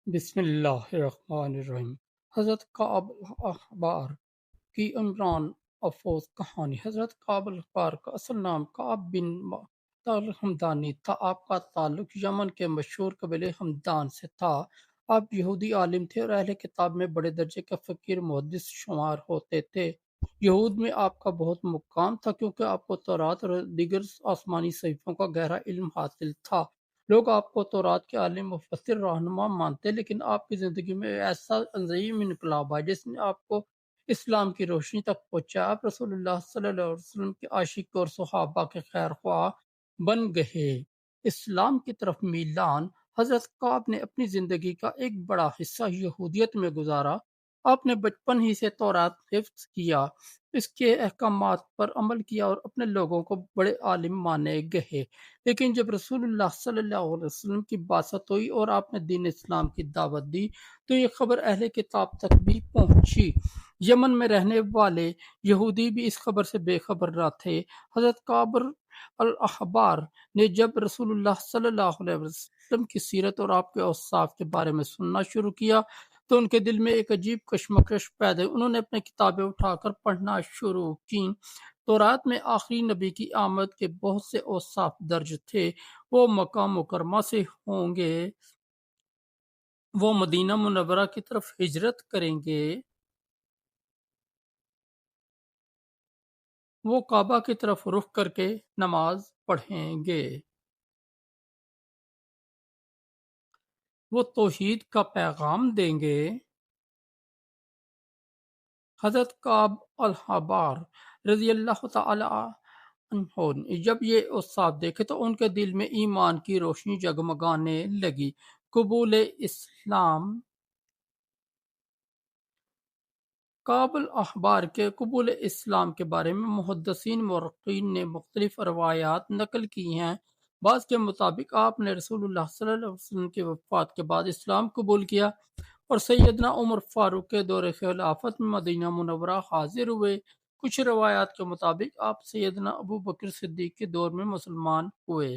بسم اللہ الرحمن الرحیم۔ حضرت کعب الاحبار کی عمران افروز کہانی۔ حضرت کعب الاحبار کا اصل نام کعب بن معطل الحمدانی تھا۔ آپ کا تعلق یمن کے مشہور قبیلے ہمدان سے تھا۔ آپ یہودی عالم تھے اور اہل کتاب میں بڑے درجے کا فقیر محدث شمار ہوتے تھے۔ یہود میں آپ کا بہت مقام تھا کیونکہ آپ کو تورات اور دیگر آسمانی صحیفوں کا گہرا علم حاصل تھا۔ لوگ آپ کو تورات کے عالم مفسر رہنما مانتے، لیکن آپ کی زندگی میں ایسا عظیم انقلاب آیا جس نے آپ کو اسلام کی روشنی تک پہنچا۔ آپ رسول اللہ صلی اللہ علیہ وسلم کے عاشق اور صحابہ کے خیر خواہ بن گئے۔ اسلام کی طرف میلان۔ حضرت کعب نے اپنی زندگی کا ایک بڑا حصہ یہودیت میں گزارا۔ آپ نے بچپن ہی سے تورات حفظ کیا، اس کے احکامات پر عمل کیا اور اپنے لوگوں کو بڑے عالم مانے گئے۔ لیکن جب رسول اللہ صلی اللہ علیہ وسلم کی بعثت ہوئی اور آپ نے دین اسلام کی دعوت دی تو یہ خبر اہل کتاب تک بھی پہنچی۔ یمن میں رہنے والے یہودی بھی اس خبر سے بے خبر نہ تھے۔ حضرت کعب الاحبار نے جب رسول اللہ صلی اللہ علیہ وسلم کی سیرت اور آپ کے اوصاف کے بارے میں سننا شروع کیا تو ان کے دل میں ایک عجیب کشمکش پیدا ہوئی۔ انہوں نے اپنے کتابیں اٹھا کر پڑھنا شروع کیں۔ تورات میں آخری نبی کی آمد کے بہت سے اوصاف درج تھے۔ وہ مکہ مکرمہ سے ہوں گے، وہ مدینہ منورہ کی طرف ہجرت کریں گے، وہ کعبہ کی طرف رخ کر کے نماز پڑھیں گے، وہ توحید کا پیغام دیں گے۔ حضرت کعب الاحبار رضی اللہ تعالی عنہ نے جب یہ اوصاف دیکھے تو ان کے دل میں ایمان کی روشنی جگمگانے لگی۔ قبول اسلام۔ کعب الاحبار کے قبول اسلام کے بارے میں محدثین مورخین نے مختلف روایات نقل کی ہیں۔ بعض کے مطابق آپ نے رسول اللہ صلی اللہ علیہ وسلم کی وفات کے بعد اسلام قبول کیا اور سیدنا عمر فاروق کے دور خلافت میں مدینہ منورہ حاضر ہوئے۔ کچھ روایات کے مطابق آپ سیدنا ابو بکر صدیق کے دور میں مسلمان ہوئے۔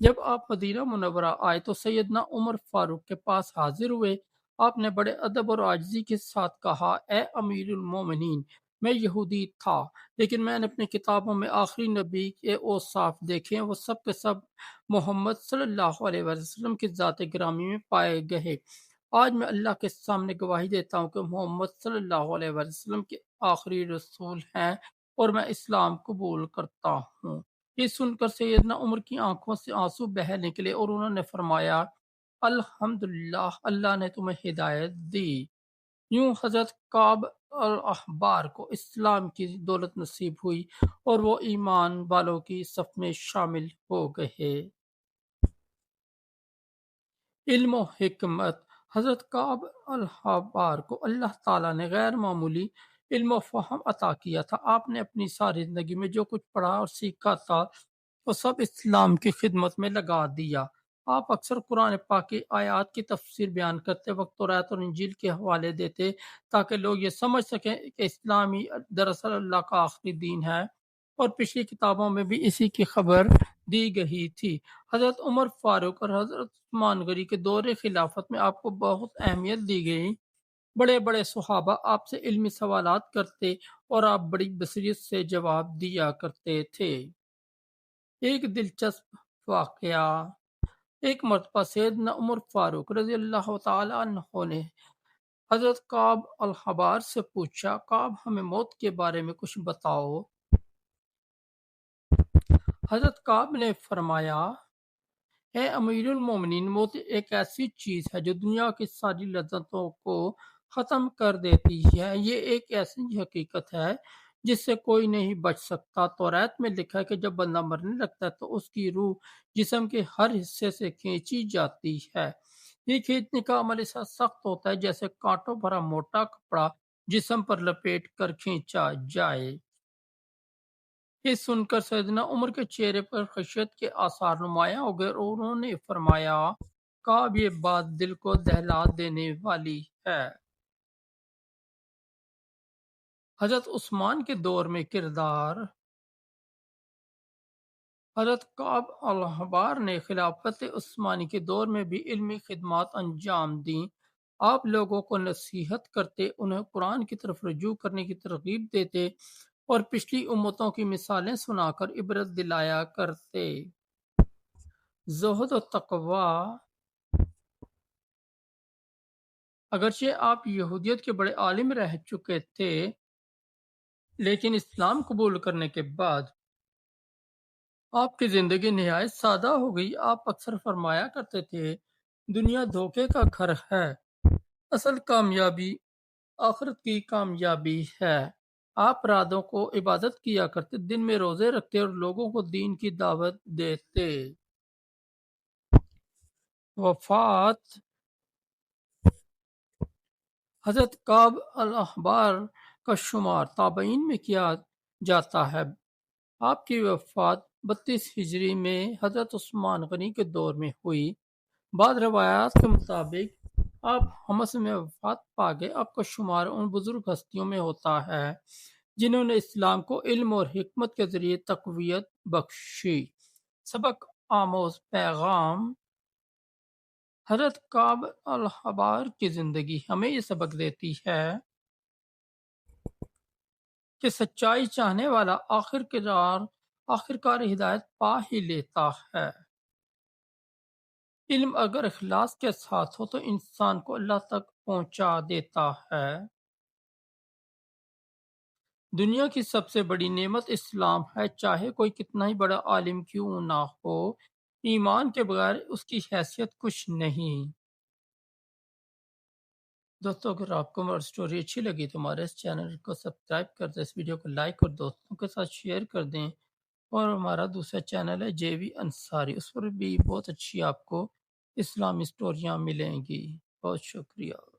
جب آپ مدینہ منورہ آئے تو سیدنا عمر فاروق کے پاس حاضر ہوئے۔ آپ نے بڑے ادب اور عاجزی کے ساتھ کہا، اے امیر المومنین، میں یہودی تھا لیکن میں نے اپنی کتابوں میں آخری نبی کے اوصاف دیکھے ہیں، وہ سب کے سب محمد صلی اللہ علیہ وسلم کی ذات گرامی میں پائے گئے۔ آج میں اللہ کے سامنے گواہی دیتا ہوں کہ محمد صلی اللہ علیہ وسلم کے آخری رسول ہیں اور میں اسلام قبول کرتا ہوں۔ یہ سن کر سیدنا عمر کی آنکھوں سے آنسو بہہ نکلے اور انہوں نے فرمایا، الحمدللہ، اللہ نے تمہیں ہدایت دی۔ یوں حضرت کعب الاحبار کو اسلام کی دولت نصیب ہوئی اور وہ ایمان والوں کی صف میں شامل ہو گئے۔ علم و حکمت۔ حضرت کعب الاحبار کو اللہ تعالیٰ نے غیر معمولی علم و فہم عطا کیا تھا۔ آپ نے اپنی ساری زندگی میں جو کچھ پڑھا اور سیکھا تھا وہ سب اسلام کی خدمت میں لگا دیا۔ آپ اکثر قرآن پاک کی آیات کی تفسیر بیان کرتے وقت تورات اور انجیل کے حوالے دیتے تاکہ لوگ یہ سمجھ سکیں کہ اسلام ہی دراصل اللہ کا آخری دین ہے، اور پچھلی کتابوں میں بھی اسی کی خبر دی گئی تھی۔ حضرت عمر فاروق اور حضرت عثمان غنی کے دور خلافت میں آپ کو بہت اہمیت دی گئی۔ بڑے بڑے صحابہ آپ سے علمی سوالات کرتے اور آپ بڑی بصیرت سے جواب دیا کرتے تھے۔ ایک دلچسپ واقعہ۔ ایک مرتبہ سیدنا عمر فاروق رضی اللہ تعالی عنہ نے حضرت کعب الاحبار سے پوچھا، کعب ہمیں موت کے بارے میں کچھ بتاؤ۔ حضرت کعب نے فرمایا، اے امیر المومنین، موت ایک ایسی چیز ہے جو دنیا کی ساری لذتوں کو ختم کر دیتی ہے۔ یہ ایک ایسی حقیقت ہے جس سے کوئی نہیں بچ سکتا۔ توریت میں لکھا ہے کہ جب بندہ مرنے لگتا ہے تو اس کی روح جسم کے ہر حصے سے کھینچی جاتی ہے۔ یہ کھینچنے کا عمل ایسا سخت ہوتا ہے جیسے کانٹوں بھرا موٹا کپڑا جسم پر لپیٹ کر کھینچا جائے۔ یہ سن کر سیدنا عمر کے چہرے پر خشیت کے آثار نمایاں ہو گئے اور انہوں نے فرمایا، کعب، یہ بات دل کو دہلا دینے والی ہے۔ حضرت عثمان کے دور میں کردار۔ حضرت کعب الحبار نے خلافت عثمانی کے دور میں بھی علمی خدمات انجام دیں۔ آپ لوگوں کو نصیحت کرتے، انہیں قرآن کی طرف رجوع کرنے کی ترغیب دیتے اور پچھلی امتوں کی مثالیں سنا کر عبرت دلایا کرتے۔ زہد و تقوی: اگرچہ آپ یہودیت کے بڑے عالم رہ چکے تھے، لیکن اسلام قبول کرنے کے بعد آپ کی زندگی نہایت سادہ ہو گئی۔ آپ اکثر فرمایا کرتے تھے، دنیا دھوکے کا گھر ہے، اصل کامیابی آخرت کی کامیابی ہے۔ آپ راتوں کو عبادت کیا کرتے، دن میں روزے رکھتے اور لوگوں کو دین کی دعوت دیتے۔ وفات: حضرت کعب الاحبار کا شمار تابعین میں کیا جاتا ہے۔ آپ کی وفات 32 ہجری میں حضرت عثمان غنی کے دور میں ہوئی۔ بعض روایات کے مطابق آپ حمص میں وفات پا گئے۔ آپ کا شمار ان بزرگ ہستیوں میں ہوتا ہے جنہوں نے اسلام کو علم اور حکمت کے ذریعے تقویت بخشی۔ سبق آموز پیغام: حضرت کعب الحبار کی زندگی ہمیں یہ سبق دیتی ہے کہ سچائی چاہنے والا آخرکار ہدایت پا ہی لیتا ہے۔ علم اگر اخلاص کے ساتھ ہو تو انسان کو اللہ تک پہنچا دیتا ہے۔ دنیا کی سب سے بڑی نعمت اسلام ہے، چاہے کوئی کتنا ہی بڑا عالم کیوں نہ ہو، ایمان کے بغیر اس کی حیثیت کچھ نہیں۔ دوستو، اگر آپ کو ہماری سٹوری اچھی لگی تو ہمارے اس چینل کو سبسکرائب کر دیں، اس ویڈیو کو لائک اور دوستوں کے ساتھ شیئر کر دیں، اور ہمارا دوسرا چینل ہے جے وی انصاری، اس پر بھی بہت اچھی آپ کو اسلامی سٹوریاں ملیں گی۔ بہت شکریہ۔